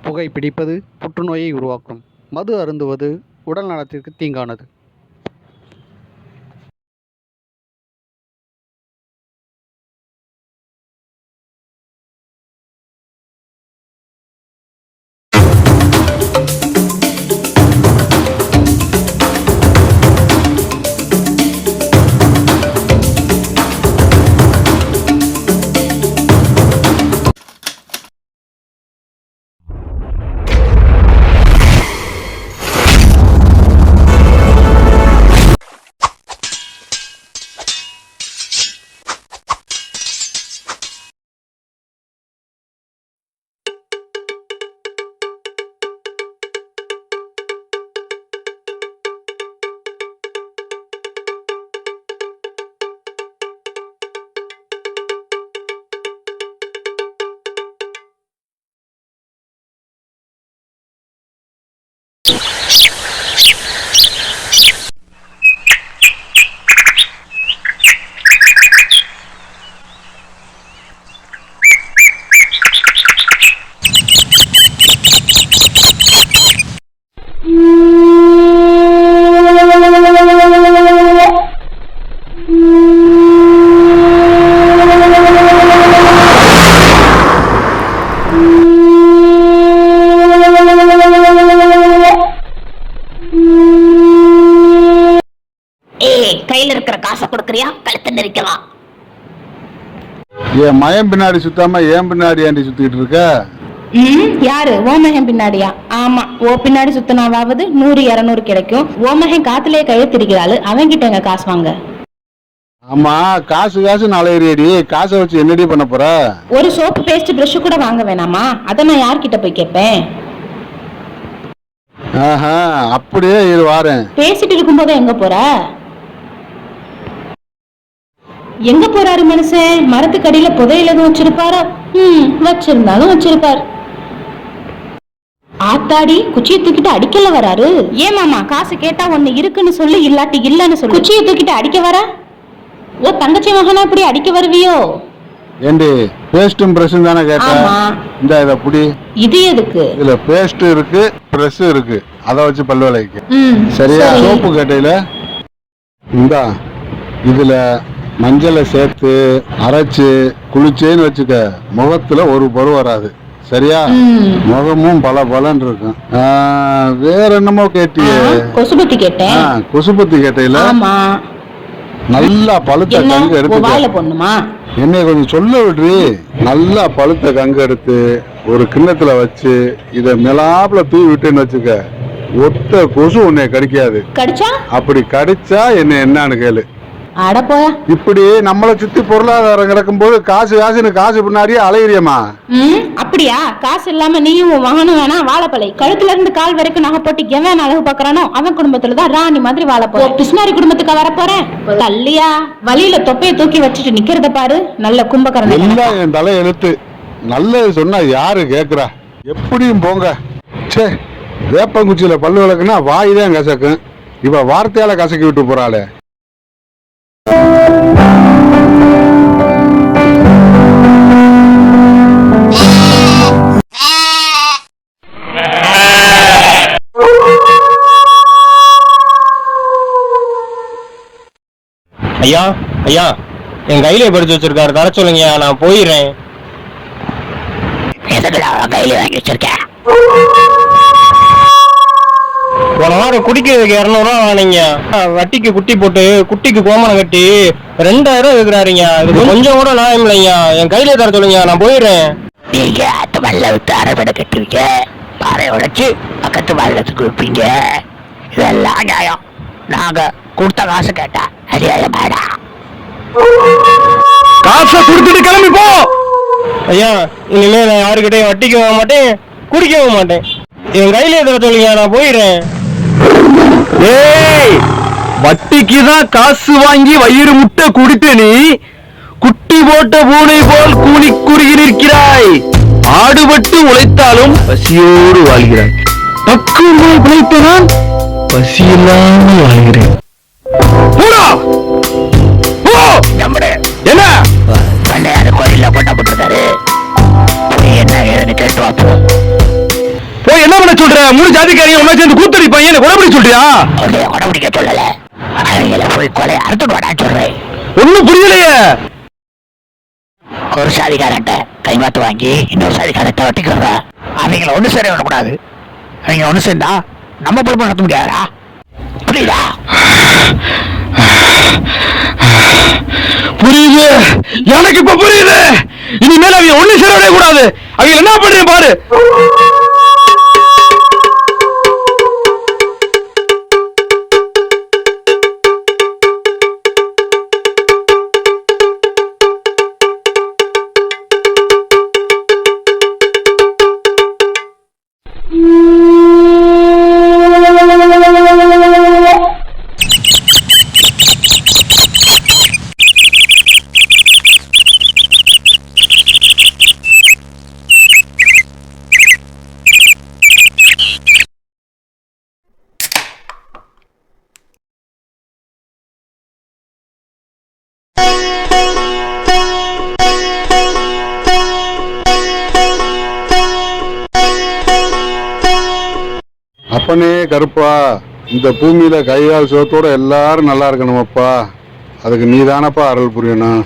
புகைப்பிடிப்பது புற்றுநோயை உருவாக்கும். மது அருந்துவது உடல் நலத்திற்கு தீங்கானது. கையில இருக்கிற காசை கொடுக்கறியா கழுத்து நெரிக்கலாம். என் மயம் பின்னாடி சுத்தாம ஏன் பின்னாடி ஏண்டி சுத்திட்டு இருக்க? யாரு? ஓ மகன் பின்னாடியா? ஆமா, ஓ பின்னாடி சுத்தினாவது 100-200 கிடைக்கும். ஓ மகன் காத்திலேயே கையை திரிக்கிறாள், அவங்கிட்ட எங்க காசு வாங்க? ஆமா, காசு நாளையடி காசை வச்சு என்னடி பண்ண போற? ஒரு சோப்பு பேஸ்ட் பிரஷ் கூட வாங்க வேணாமா? அத நான் யார்கிட்ட போய் கேட்பேன்? அப்படியே இரு வாரேன். பேசிட்டு இருக்கும் போது எங்க போற? எங்க போறாரு மனுஷன்? மரத்துக்கடியில புதையில எதுவும் வச்சிருப்பாரோ? வச்சிருந்தாலும் வச்சிருப்பாரு. ஆத்தாடி, குச்சியை தூக்கிட்டு அடிக்கல வராரு. ஏன் மாமா, காசு கேட்டா ஒண்ணு இருக்குன்னு சொல்லு, இல்லாட்டி இல்லன்னு சொல்லு. குச்சியை தூக்கிட்டு அடிக்க வர? ஓ தங்கச்சி மகனா இப்படி அடிக்க வருவியோ? ஏண்டி பேஸ்டும் பிரஷும் தானே கேட்டேன். இந்த இத புடி. இது எதுக்கு? இதுல பேஸ்ட் இருக்கு, பிரஷ் இருக்கு, அத வச்சு பல்லு விளக்கு. சரியா? சோப்பு கேட்டையில இந்தா, இதுல மஞ்சளை சேர்த்து அரைச்சு குளிச்சேன்னு வச்சுக்க, முகத்துல ஒரு பரு வராது. சரியா? முகமும் பலன்னு இருக்கும். வேற என்னமோ கேட்டியே? கொசுபத்தி கேட்டேன். கொசுபத்தி கேட்டையில நல்லா பழுத்த கங்கு எடுத்து என்னைய கொஞ்சம் சொல்ல விடுறி. நல்லா பழுத்த கங்கு எடுத்து ஒரு கிண்ணத்துல வச்சு இத மிளாப்புல தூவி விட்டுன்னு வச்சுக்க, ஒத்த கொசு உன்னை கடிக்காது. அப்படி கடிச்சா என்னன்னு கேளு. இப்படி நம்மளை சுத்தி பொருளாதாரம் கிடக்கும் போது காசு பின்னாடியே அலையிறியமா? அப்படியா? காசு இல்லாம நீயும் வாங்கணும் வேணா வாழைப்பழை. கழுத்துல இருந்து கால் வரைக்கும் நகை போட்டு எவன் அழகு பாக்குறானோ அவன் குடும்பத்துலதான் ராணி மாதிரி வாழ போறேன். பிஸ்னாரி குடும்பத்துக்கு வர போறேன். தள்ளியா வழியில தொப்பையை தூக்கி வச்சுட்டு நிக்கிறத பாரு. நல்ல கும்பகரணம் எல்லாம் என் தலை எழுத்து. நல்லது சொன்னா யாரு கேக்குறா? எப்படியும் போங்க. சே, வேப்பங்குச்சியில பல்லு விளக்குனா வாய்தான் கசக்கும். இவ வார்த்தையால கசக்கி விட்டு போறாளே. ஐயா ஐயா, என் கையில படிச்சு வச்சிருக்காரு, தர சொல்லுங்க, நான் போயிடுறேன். கையில வாங்கி வச்சிருக்கேன். போன வாரம் குடிக்கிறதுக்கு 200 ரூபா வாங்கினீங்க. வட்டிக்கு குட்டி போட்டு குட்டிக்கு கோமணம் கட்டி 2000 இருக்கிறாருங்க. இது கொஞ்சம் கூட நியாயம் இல்லைங்க. என் கையில தர சொல்லுங்க, நான் போயிடுறேன். நீங்க அத்து மல்ல விட்டு அரைப்படை கட்டுவீங்க, பாறை உடைச்சு பக்கத்து மல்லத்துக்கு விற்பீங்க. இதெல்லாம் நியாயம். நாங்க கொடுத்த காசு கேட்டா அநியாயம் வேடா. காசை கொடுத்துட்டு கிளம்பி போ. ஐயா, இனிமே நான் யாருக்கிட்டையும் வட்டிக்கு வாங்க மாட்டேன், குடிக்கவும் மாட்டேன். என் கையில தர சொல்லுங்க, நான் போயிடுறேன். ஏய், வட்டிக்கு தான் காசு வாங்கி வயிறு முட்டை குடித்து நீ குட்டி போட்ட பூனை போல் கூனி குறுகி நிற்கிறாய். ஆடுபட்டு உழைத்தாலும் பசியோடு வாழ்கிறாய். பக்குவமாய் உழைத்ததான் பசியில்லாமல் வாழ்கிறேன். என்ன பண்ணையாரு கோயில்ல போட்டா போட்டிருக்காரு, என்ன ஏதுன்னு கேட்டு வாப்போம். ஜாதிக்காரங்க ஒண்ணா சேர்ந்து கூத்தடிப்பாங்க, என்ன குணப்படி சொல்றியா? உன்னைய குணப்பிடிக்க சொல்லல, அவங்கள போய் கொலை அறுத்துட்டு வாடான்னு சொல்றேன். ஒண்ணும் புரியலையே. ஒரு சாதிக்காரன்ட்ட கைமாத்து வாங்கி இன்னொரு சாதிக்காரத்தை வட்டிக்கிறா. அவங்கள ஒண்ணு சேர விடக்கூடாது. அவங்க ஒண்ணு சேர்ந்தா நம்ம பொறுப்பு நடத்த முடியாதா? புரியுதா? புரியுது, எனக்கு இப்ப புரியுது. இனிமேல் அவங்க ஒண்ணு சேர விட கூடாது. அவங்க என்ன பண்றேன் பாரு. அப்பனே கருப்பா, இந்த பூமியில கைகால் சுகத்தோட எல்லாரும் நல்லா இருக்கணுமப்பா. அதுக்கு நீ தானப்பா அருள் புரியணும்.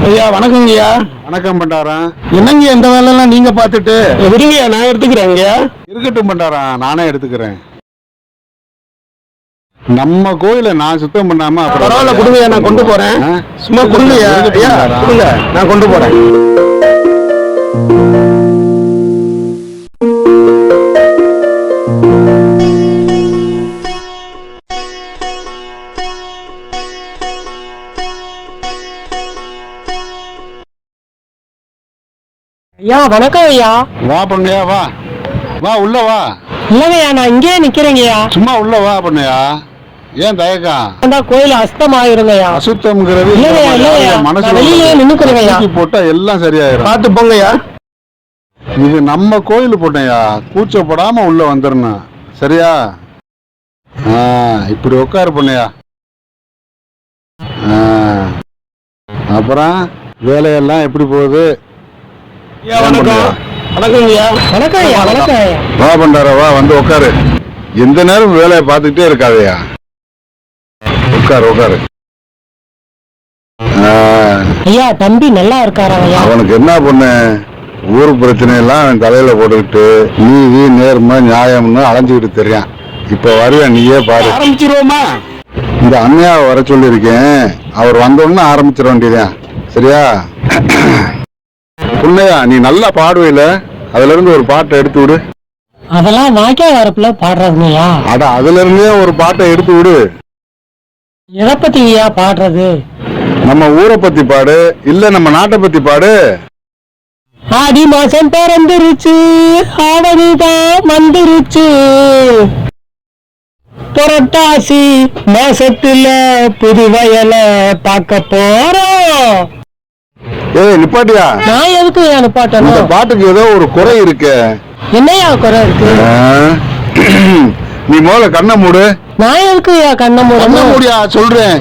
ஐயா வணக்கங்க ஐயா. வணக்கம் பண்டாரன். என்னங்க இந்த வேலையெல்லாம் நீங்க பாத்துட்டு விடுங்க, நான் எடுத்துக்கிறேங்க. இருக்கட்டும் பண்டாரன், நானே எடுத்துக்கிறேன். நம்ம கோயிலை நான் சுத்தம் பண்ணாம பரவாயில்ல, கொடுங்க, நான் கொண்டு போறேன். சும்மா கொடுங்க ஐயா, கொடுங்க, நான் கொண்டு போறேன். ஐயா வணக்கம் ஐயா. வா பொண்ணையா, வா வா, உள்ள வா. இல்லைங்கய்யா, நான் இங்கேயே நிக்கிறேங்கய்யா. சும்மா உள்ள வா பொண்ணையா. ஏன் தயக்கம்? அந்த கோயில் அசுத்தம் ஆயிருங்கய்யா. அசுத்தம்ங்கிறது இல்லையா இல்லையா, மனசு வெளியிலே நின்னுக்கிறேங்கய்யா. போட்டா எல்லாம் சரியாயிரும். பார்த்து போங்கய்யா. இது நம்ம கோயில் போட்டேயா, கூச்சப்படாம உள்ள வந்துடணும். சரியா? இப்படி உட்காரு பொண்ணையா. அப்புறம் வேலையெல்லாம் எப்படி போகுது? வணக்கம். வணக்கம் ஐயா. வணக்கம் ஐயா. வணக்கம் ஐயா. வா பண்டாரா, வா வந்து உட்காரு. எந்த நேரம் வேலையை பார்த்துக்கிட்டே இருக்காதையா. உட்காரு உட்காரு. ஐயா தம்பி நல்லா இருக்காரா ஐயா? அவனுக்கு என்ன பொண்ணு, ஊர் பிரச்சனை எல்லாம் அவன் தலையில போட்டுக்கிட்டு நீதி நேர்மை நியாயம்னு அலைஞ்சுக்கிட்டு தெரியான். இப்ப வருவேன், நீயே பாரு. ஆரம்பிச்சிருவோமா? இந்த அண்ணையாவை வர சொல்லியிருக்கேன், அவர் வந்தோன்னு ஆரம்பிச்சிட வேண்டியதான். சரியா? புள்ளையா, நீ நல்லா பாடுவையில, அதுல இருந்து ஒரு பாட்டை எடுத்து விடு. அதெல்லாம் வாய்க்கா வரப்புல பாடுறதுங்கய்யா. அட, அதுல இருந்தே ஒரு பாட்டை எடுத்து விடு. எதை பத்தி ஐயா பாடுறது? நம்ம ஊரை பத்தி பாடு, இல்ல நம்ம நாட்டை பத்தி பாடு. ஆடி மாசம் பிறந்துருச்சு, ஆவணிதான் வந்துருச்சு, புரட்டாசி மாசத்துல புது வயல பார்க்க போறோம். ஏய் நிப்பாட்டியா, நான் எதுக்கு இந்த அனுப்பாட்டணும்? பாட்டுக்கு ஏதோ ஒரு குறை இருக்கு. என்னையா குறை இருக்கு? நீ முதல்ல கண்ணை மூடு. நான் எதுக்கு கண்ணை கண்ணை மூடணும்? மூடியா சொல்றேன்.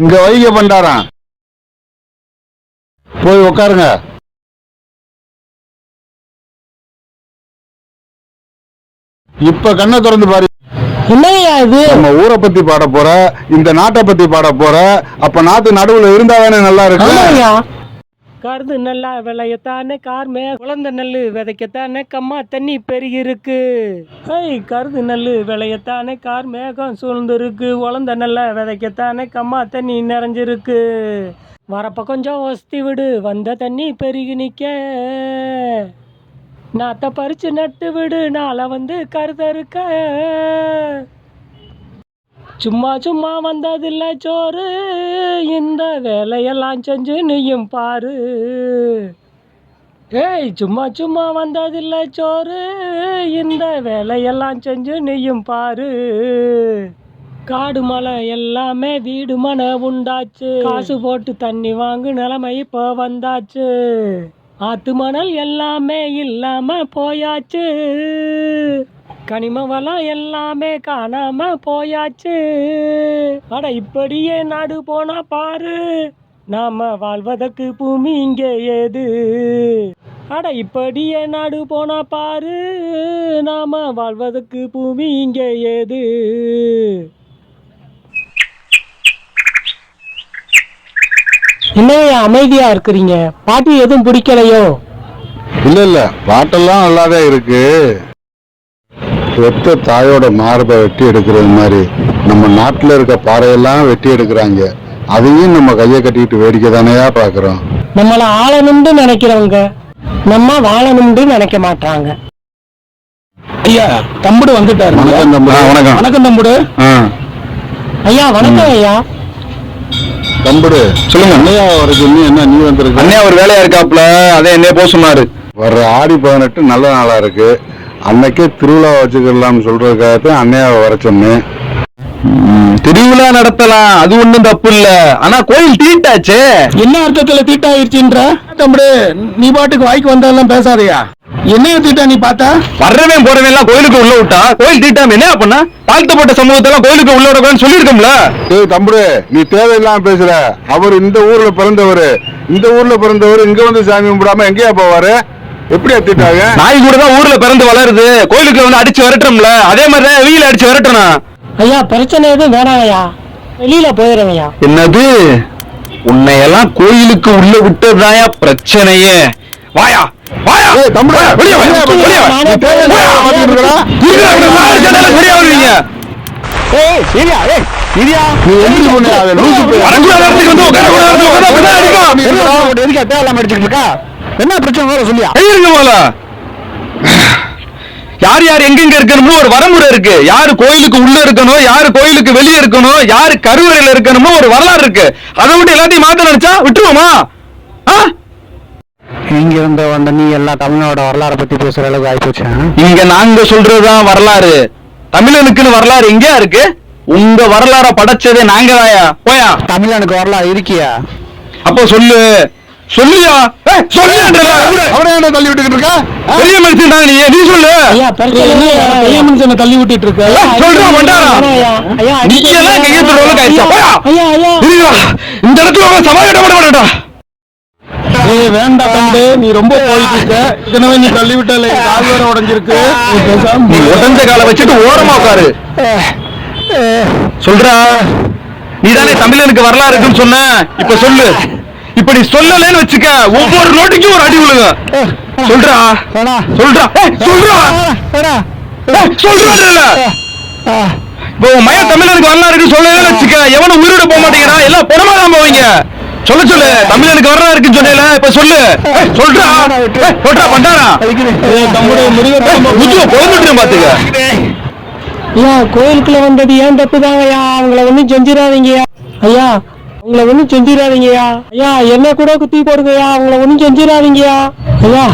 இங்க வைக பண்டாராம், போய் உட்காருங்க. இப்ப கண்ணை திறந்து பாரு. என்னையா இது? நம்ம ஊரை பத்தி பாட போற, இந்த நாட்டை பத்தி பாட போற. அப்ப நாட்டு நடுவுல இருந்தாதானே நல்லா இருக்கு. ஆமாய்யா. கருது நல்லா விளையத்தானே கார்மே, குழந்த நெல்லு விதைக்கத்தானே கம்மா தண்ணி பெருகி இருக்கு. கருது நெல்லு விளையத்தானே கார் மேகம் சூழ்ந்துருக்கு, உழந்த நெல்ல விதைக்கத்தானே கம்மா தண்ணி நிறைஞ்சிருக்கு. வரப்ப கொஞ்சம் ஒஸ்தி விடு, வந்த தண்ணி பெருகி நிக்க, நாத்த பறிச்சு நட்டு விடு, நாளை வந்து கருதறுக்க. சும்மா சும்மா வந்ததில்லை சோறு, இந்த வேலையெல்லாம் செஞ்சு நீயும் பாரு. சும்மா சும்மா வந்ததில்லை சோறு, இந்த வேலையெல்லாம் செஞ்சு நீயும் பாரு. காடு மலை எல்லாமே வீடு மனை உண்டாச்சு. காசு போட்டு தண்ணி வாங்கு நிலைமை இப்போ வந்தாச்சு. ஆத்து மணல் எல்லாமே இல்லாம போயாச்சு. கனிம வளம் எல்லாமே காணாம போயாச்சு. அட இப்படியே நாடு போனா பாரு, நாம வாழ்வதற்கு பூமி இங்கே ஏது. அட இப்படியே நாடு போனா பாரு, நாம வாழ்வதற்கு பூமி இங்கே ஏது. என்னையா அமைதியா இருக்கிறீங்க? பாட்டு எதுவும் பிடிக்கலையோ? இல்ல பாட்டெல்லாம் நல்லாதான் இருக்கு. பெத்த தாயோட மார்பை வெட்டி எடுக்கிறது மாதிரி நம்ம நாட்டுல இருக்க பாறையெல்லாம் வெட்டி எடுக்கிறாங்க. அதையும் நம்ம கையை கட்டிக்கிட்டு வேடிக்கை தானையா பாக்குறோம். நம்மள ஆளணும்னு நினைக்கிறவங்க நம்ம வாழணும்னு நினைக்க மாட்டாங்க. ஐயா தம்புடு வந்துட்டாரு. வணக்கம் தம்புடு. வணக்கம். வணக்கம் தம்புடு. ஐயா வணக்கம். ஐயா தம்புடு சொல்லுங்க. அண்ணையா வரைக்கும் இன்னும் என்ன நீ வந்திருக்க? அண்ணே ஒரு வேலையா இருக்காப்ல, அதே என்னைய போக சொன்னாரு. வர்ற ஆடி 18 நல்ல நாளா இருக்கு. அன்னைக்கே திருவிழா வச்சுக்கலாம்னு சொல்றதுக்காகத்தான் அண்ணையாவை வர சொன்னேன். திருவிழா நடத்தலாம், அது ஒண்ணும் தப்பு இல்ல. ஆனா கோயில் தீட்டாச்சே. என்ன அர்த்தத்துல தீட்டாயிருச்சுன்ற? தம்புடு நீ பாட்டுக்கு வாய்க்கு வந்ததெல்லாம் பேசாதயா. என்ன தீட்டா நீ பார்த்தா? வர்றவன் போறவன் எல்லாம் கோயிலுக்கு உள்ள விட்டா கோயில் தீட்டாம என்ன பண்ணா? தாழ்த்தப்பட்ட சமூகத்தெல்லாம் கோயிலுக்கு உள்ள விடக்கூடாதுன்னு சொல்லியிருக்கோம்ல. ஏய் தம்புடு, நீ தேவையில்லாம பேசுற. அவர் இந்த ஊர்ல பிறந்தவர். இந்த ஊர்ல பிறந்தவர் இங்க வந்து சாமி கும்பிடாம எங்கேயா போவாரு? எப்படி அத்திட்டாங்க? நாய் கூட தான் ஊர்ல பிறந்து வளருது. கோயிலுக்குள்ள வந்து அடிச்சு விரட்டுறோம்ல, அதே மாதிரிதான் வீல அடிச்சு விரட்டணும். ஐயா பிரச்சனை எதுவும் வேணாம் ஐயா, வெளியில போயிடுறேன். என்னது? உன்னையெல்லாம் கோயிலுக்கு உள்ள விட்டதாயா பிரச்சனையே. வாயா வாயா. ஏய் தம்புடு, வெளிய வா. வெளிய வா. நீ தேவையில்லாம பாத்துட்டு இருக்கடா. வெளிய வருவீங்க. ஏய் இரியா. ஏய் இரியா. நீ எந்திரி பொண்ணு. அவன் லூசு போய் அரங்குல நேரத்துக்கு வந்து உட்கார அடிக்கும். எதுக்கு தேவையில்லாம அடிச்சுட்டு இருக்கா? என்ன பிரச்சனை வேற சொல்லியா? இருங்க போல. யார் யார் எங்கெங்க இருக்கணுமோ ஒரு வரமுறை இருக்கு. யாரு கோயிலுக்கு உள்ள இருக்கணும், யாரு கோயிலுக்கு வெளியே இருக்கணும், யாரு கருவறையில இருக்கணுமோ ஒரு வரலாறு இருக்கு. அதை விட்டு எல்லாத்தையும் மாத்த நினைச்சா விட்டுருவோமா? இங்க இருந்த வந்த நீ எல்லாம் தமிழோட வரலாறை பத்தி பேசுற அளவுக்கு ஆயிப்போச்சு. இங்க நாங்க சொல்றதுதான் வரலாறு. தமிழனுக்குன்னு வரலாறு எங்கயா இருக்கு? உங்க வரலாற படைச்சதே நாங்க தாயா. போயா. தமிழனுக்கு வரலாறு இருக்கியா? அப்போ சொல்லு. சொல்லியா? அவனை என்ன தள்ளி விட்டுக்கிட்டு இருக்கா? பெரிய மனுஷன் தான் நீ. நீ சொல்லு. ஐயா பிரச்சனை பெரிய மனுஷனை தள்ளி விட்டுட்டு இருக்க. சொல்றா மண்டாரா. நீ எல்லாம் கையெழுத்து ரோலுக்கு ஆயிடுச்சா? போயா. ஐயா ஐயா இந்த இடத்துல சவாலிட மாட்டா. ஏய் வேண்டாம் தம்பி, நீ ரொம்ப போயிட்டு இருக்க. இதனவே நீ தள்ளி விட்டாலே கால் வேற உடைஞ்சிருக்கு. நீ உடஞ்ச காலை வச்சுட்டு ஓரமா உட்காரு. சொல்றா. நீ தானே தமிழனுக்கு வரலாறு இருக்குன்னு சொன்ன. இப்ப சொல்லு. இப்ப நீ சொல்லலன்னு வச்சுக்க, ஒவ்வொரு நோட்டுக்கும் ஒரு அடி விழுங்க. சொல்றா சொல்றா சொல்றா சொல்றா. இப்போ மய தமிழனுக்கு வரலாறு இருக்கு சொல்லலன்னு வச்சுக்க, எவனும் உயிரோட போக மாட்டேங்கிறா. எல்லாம் பணமா தான் போவீங்க. சொல்லு சொல்லு. தமிழனுக்கு வரலாறு இருக்குன்னு சொன்னேல, இப்ப சொல்லு. சொல்றா சொல்றா பண்டாரா. முதுவ பொழுதுட்டு பாத்துக்க. ஐயா கோயிலுக்குள்ள வந்தது ஏன் தப்புதாங்க ஐயா. அவங்கள ஒன்னும் செஞ்சிடாதீங்கய்யா. ஐயா அவங்கள ஒன்னும் செஞ்சிடாதீங்கய்யா. ஐயா என்ன கூட குத்தி போடுங்கய்யா. அவங்கள ஒன்னும் செஞ்சிடாதீங்கய்யா. ஐயா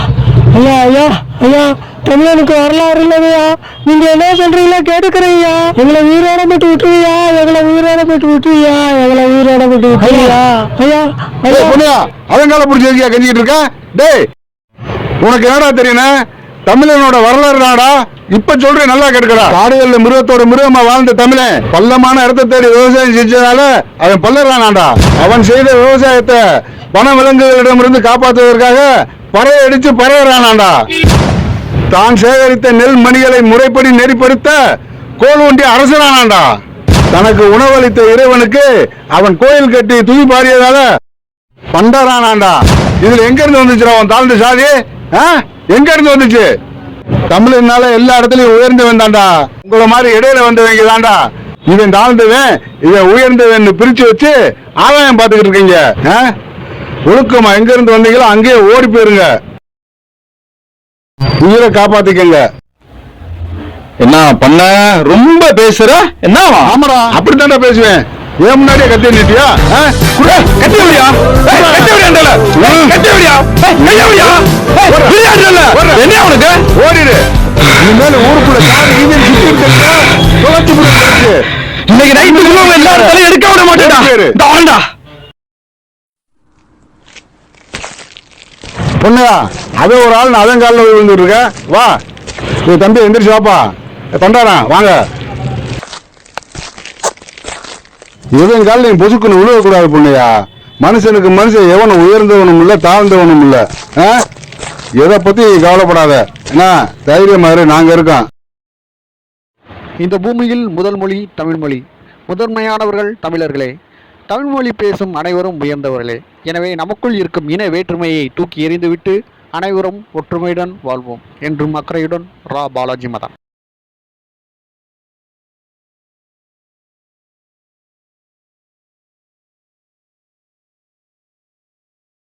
ஐயா ஐயா ஐயா தமிழனுக்கு வரலாறு இல்லையா? நீங்க என்ன சொல்றீங்களா கேட்டுக்கிறீங்க. எங்களை உயிரோட போட்டு விட்டுருவியா? எங்களை உயிரோட போட்டு விட்டுருவியா? எங்களை உயிரோட போட்டு விட்டுருவியா? ஐயா ஐயா பொண்ணுயா, அவங்கால பிடிச்சதுக்கியா கஞ்சிக்கிட்டு இருக்க? டேய் உனக்கு என்னடா தெரியணும்? தமிழனோட வரலாறு நாடா. இப்ப சொல்றேன் நல்லா கேட்கடா. காடுகள்ல மிருகத்தோட மிருகமா வாழ்ந்த தமிழன் பள்ளமான இடத்தை தேடி விவசாயம் செஞ்சதால அவன் பல்லறானாண்டா. அவன் செய்த விவசாயத்தை வன விலங்குகளிடமிருந்து காப்பாற்றுவதற்காக பறைய அடிச்சு பறையறானாண்டா. தான் சேகரித்த நெல் மணிகளை முறைப்படி நெறிப்படுத்த கோல் ஒன்றிய அரசனானாண்டா. தனக்கு உணவளித்த இறைவனுக்கு அவன் கோயில் கட்டி துதி பாடியதால பண்டரானாண்டா. இதுல எங்க இருந்து வந்துச்சு அவன் தாழ்ந்த சாதி? எங்க இருந்து வந்துச்சு? தமிழனால எல்லா இடத்துலயும் உயர்ந்தவன் தாண்டா. உங்களை மாதிரி இடையில வந்தவங்க தாண்டா. இவன் தாழ்ந்தவன் இவன் உயர்ந்தவன் பிரிச்சு வச்சு ஆதாயம் பார்த்துக்கிட்டு இருக்கீங்க. ஒழுக்கமா எங்க இருந்து வந்தீங்களோ அங்கேயே ஓடி போயிருங்க. உயிரை காப்பாத்திக்கங்க. என்ன பண்ண? ரொம்ப பேசுற. என்ன? ஆமாடா, அப்படித்தாண்டா பேசுவேன். ஏன் முன்னாடியே கத்தி நிட்டியா? கத்தி விடியா? கத்தி விடியா? கத்தி விடியா? என்ன அவனுக்கு? ஓடிடு. இனிமேல் ஊருக்குள்ள கார் இவன் சுத்தி இருக்கா? இன்னைக்கு நைட்டுக்குள்ள எல்லாரும் எடுக்க விட மாட்டேடா. பொண்ணையா அதே ஒரு ஆள் நான் அதன் காலில் விழுந்துட்டு இருக்கேன். வா தம்பி எந்திரிச்சு வாப்பா. தொண்டாரா வாங்க. எதன் காலில் நீ பொசுக்குன்னு விழுவக்கூடாது பொண்ணையா. மனுஷனுக்கு மனுஷன் எவனும் உயர்ந்தவனும் இல்லை தாழ்ந்தவனும் இல்லை. எதை பத்தி கவலைப்படாத. என்ன தைரியமாரு, நாங்க இருக்கோம். இந்த பூமியில் முதல் மொழி தமிழ் மொழி. முதன்மையானவர்கள் தமிழர்களே. தமிழ் மொழி பேசும் அனைவரும் உயர்ந்தவர்களே. எனவே நமக்குள் இருக்கும் இன வேற்றுமையை தூக்கி எறிந்துவிட்டு அனைவரும் ஒற்றுமையுடன் வாழ்வோம். என்றும் அக்கறையுடன் ரா. பாலாஜி மதன்.